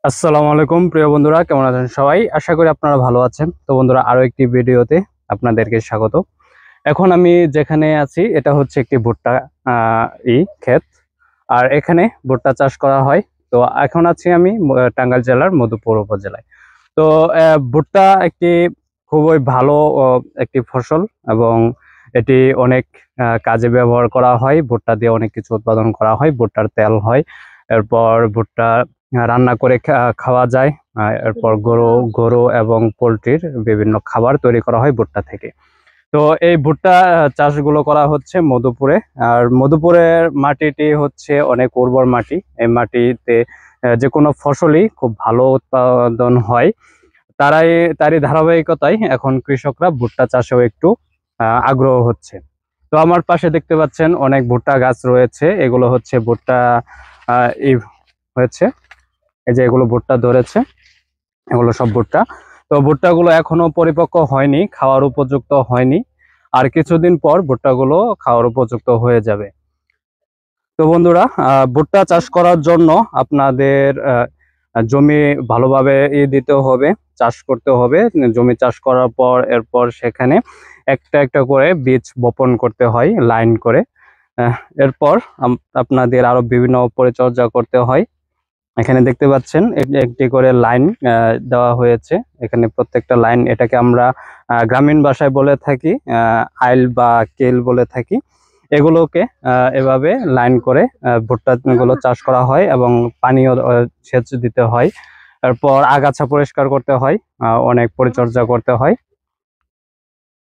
আসসালামু আলাইকুম প্রিয় বন্ধুরা, কেমন আছেন সবাই? আশা করি আপনারা ভালো আছেন। তো বন্ধুরা, আরো একটি ভিডিওতে আপনাদেরকে স্বাগত। এখন আমি যেখানে আছি এটা হচ্ছে একটি ভুট্টা আহ ক্ষেত। আর এখানে ভুট্টা চাষ করা হয়। তো এখন আছি আমি টাঙ্গাইল জেলার মধুপুর উপজেলায়। তো ভুট্টা একটি খুবই ভালো একটি ফসল, এবং এটি অনেক কাজে ব্যবহার করা হয়। ভুট্টা দিয়ে অনেক কিছু উৎপাদন করা হয়। ভুট্টার তেল হয়, এরপর ভুট্টা রান্না করে খাওয়া যায়। এরপর গরু গরু এবং পোলট্রির বিভিন্ন খাবার তৈরি করা হয় ভুট্টা থেকে। তো এই ভুট্টা চাষগুলো করা হচ্ছে মধুপুরে। আর মধুপুরের মাটিটি হচ্ছে অনেক উর্বর মাটি। এই মাটিতে যে কোনো ফসলই খুব ভালো উৎপাদন হয়। তারই ধারাবাহিকতায় এখন কৃষকরা ভুট্টা চাষেও একটু আগ্রহ হচ্ছে। তো আমার পাশে দেখতে পাচ্ছেন অনেক ভুট্টা গাছ রয়েছে। এগুলো হচ্ছে ভুট্টা এই হয়েছে। এই যে এগুলো ভুট্টা ধরেছে, এগুলো সব ভুট্টা। তো ভুট্টাগুলো এখনো পরিপক্ক হয়নি, খাওয়ার উপযুক্ত হয়নি। আর কিছুদিন পর ভুট্টাগুলো খাওয়ার উপযুক্ত হয়ে যাবে। তো বন্ধুরা, ভুট্টা চাষ করার জন্য আপনাদের জমি ভালোভাবে দিতে হবে, চাষ করতে হবে। জমি চাষ করার পর এরপর সেখানে একটা একটা করে বীজ বপন করতে হয় লাইন করে। আহ, এরপর আপনাদের আরো বিভিন্ন পরিচর্যা করতে হয়। এখানে দেখতে পাচ্ছেন একটি করে লাইন দেওয়া হয়েছে। এখানে প্রত্যেকটা লাইন, এটাকে আমরা গ্রামীণ ভাষায় বলে থাকি আইল বা কেল বলে থাকি। এগুলোকে এভাবে লাইন করে ভুট্টা গুলো চাষ করা হয়, এবং পানিও সেচ দিতে হয়। এরপর আগাছা পরিষ্কার করতে হয়, অনেক পরিচর্যা করতে হয়।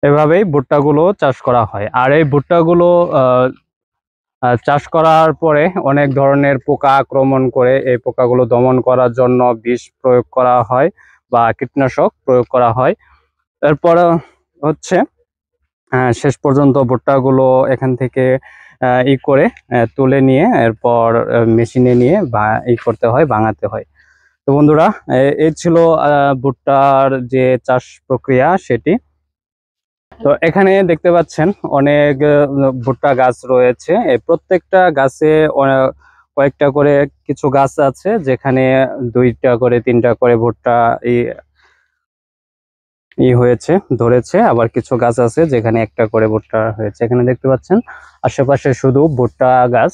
এভাবেই ভুট্টাগুলো চাষ করা হয়। আর এই ভুট্টাগুলো চাষ করার পরে অনেক ধরনের পোকা আক্রমণ করে। এই পোকাগুলো দমন করার জন্য বিষ প্রয়োগ করা হয় বা কীটনাশক প্রয়োগ করা হয়। এরপর হচ্ছে শেষ পর্যন্ত ভুট্টাগুলো এখান থেকে করে তুলে নিয়ে এরপর মেশিনে নিয়ে বা করতে হয়, ভাঙাতে হয়। তো বন্ধুরা, এই ছিল ভুট্টার যে চাষ প্রক্রিয়া সেটি। তো এখানে দেখতে পাচ্ছেন অনেক ভুট্টা গাছ রয়েছে। এই প্রত্যেকটা গাছে কয়েকটা করে কিছু গাছ আছে যেখানে দুইটা করে তিনটা করে ভুট্টা ই ই হয়েছে, ধরেছে। আবার কিছু গাছ আছে যেখানে একটা করে ভুট্টা হয়েছে। এখানে দেখতে পাচ্ছেন আশেপাশে শুধু ভুট্টা গাছ।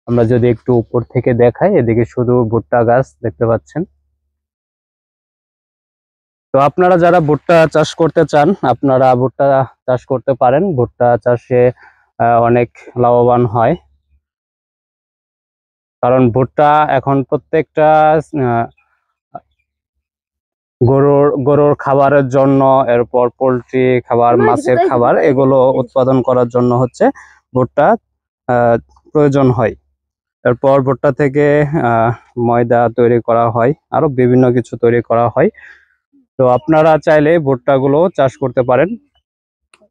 আমরা যদি একটু উপর থেকে দেখাই, এদিকে শুধু ভুট্টা গাছ দেখতে পাচ্ছেন। তো আপনারা যারা ভুট্টা চাষ করতে চান, আপনারা ভুট্টা চাষ করতে পারেন। ভুট্টা চাষে অনেক লাভবান হয়, কারণ ভুট্টা এখন প্রত্যেকটা আহ, গরুর খাবারের জন্য, এরপর পোলট্রি খাবার, মাছের খাবার, এগুলো উৎপাদন করার জন্য হচ্ছে ভুট্টা আহ, প্রয়োজন হয়। এরপর ভুট্টা থেকে ময়দা তৈরি করা হয়, আরো বিভিন্ন কিছু তৈরি করা হয়। তো আপনারা চাইলে ভুট্টাগুলো চাষ করতে পারেন।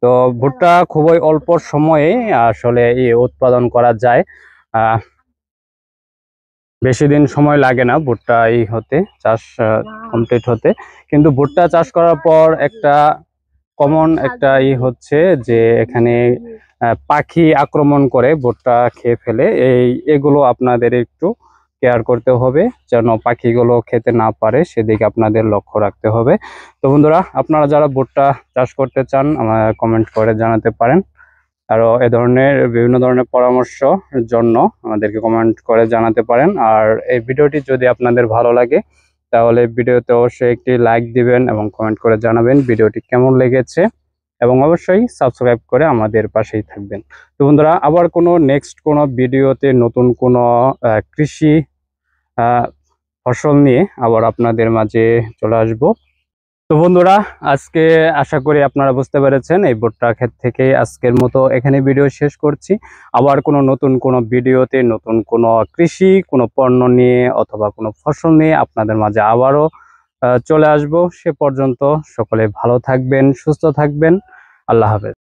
তো ভুট্টা খুবই অল্প সময়ে আসলে উৎপাদন করা যায়। আহ বেশি দিন সময় লাগে না ভুট্টা হতে, চাষ কমপ্লিট হতে। কিন্তু ভুট্টা চাষ করার পর একটা কমন একটা হচ্ছে যে এখানে পাখি আক্রমণ করে, ভুট্টা খেয়ে ফেলে। এগুলো আপনাদের একটু কেয়ার করতে হবে যেন পাখিগুলো খেতে না পারে, সেদিকে আপনাদের লক্ষ্য রাখতে হবে। তো বন্ধুরা, আপনারা যারা ভুট্টা চাষ করতে চান আমার কমেন্ট করে জানাতে পারেন। আরো এ ধরনের বিভিন্ন ধরনের পরামর্শ জন্য আমাদেরকে কমেন্ট করে জানাতে পারেন। আর এই ভিডিওটি যদি আপনাদের ভালো লাগে তাহলে ভিডিওতে অবশ্যই একটি লাইক দিবেন এবং কমেন্ট করে জানাবেন ভিডিওটি কেমন লেগেছে, এবং অবশ্যই সাবস্ক্রাইব করে আমাদের পাশেই থাকবেন। তো বন্ধুরা, আবার কোনো নেক্সট কোনো ভিডিওতে নতুন কোনো কৃষি আহ ফসল নিয়ে আবার আপনাদের মাঝে চলে আসব। তো বন্ধুরা, আজকে আশা করি আপনারা বুঝতে পেরেছেন। এই ভুট্টা ক্ষেত থেকে আজকের মতো এখানে ভিডিও শেষ করছি। আবার কোনো নতুন কোনো ভিডিওতে নতুন কোনো কৃষি কোনো পণ্য নিয়ে অথবা কোনো ফসল নিয়ে আপনাদের মাঝে আবারও চলে আসব। সে পর্যন্ত সকলে ভালো থাকবেন, সুস্থ থাকবেন। আল্লাহ হাফেজ।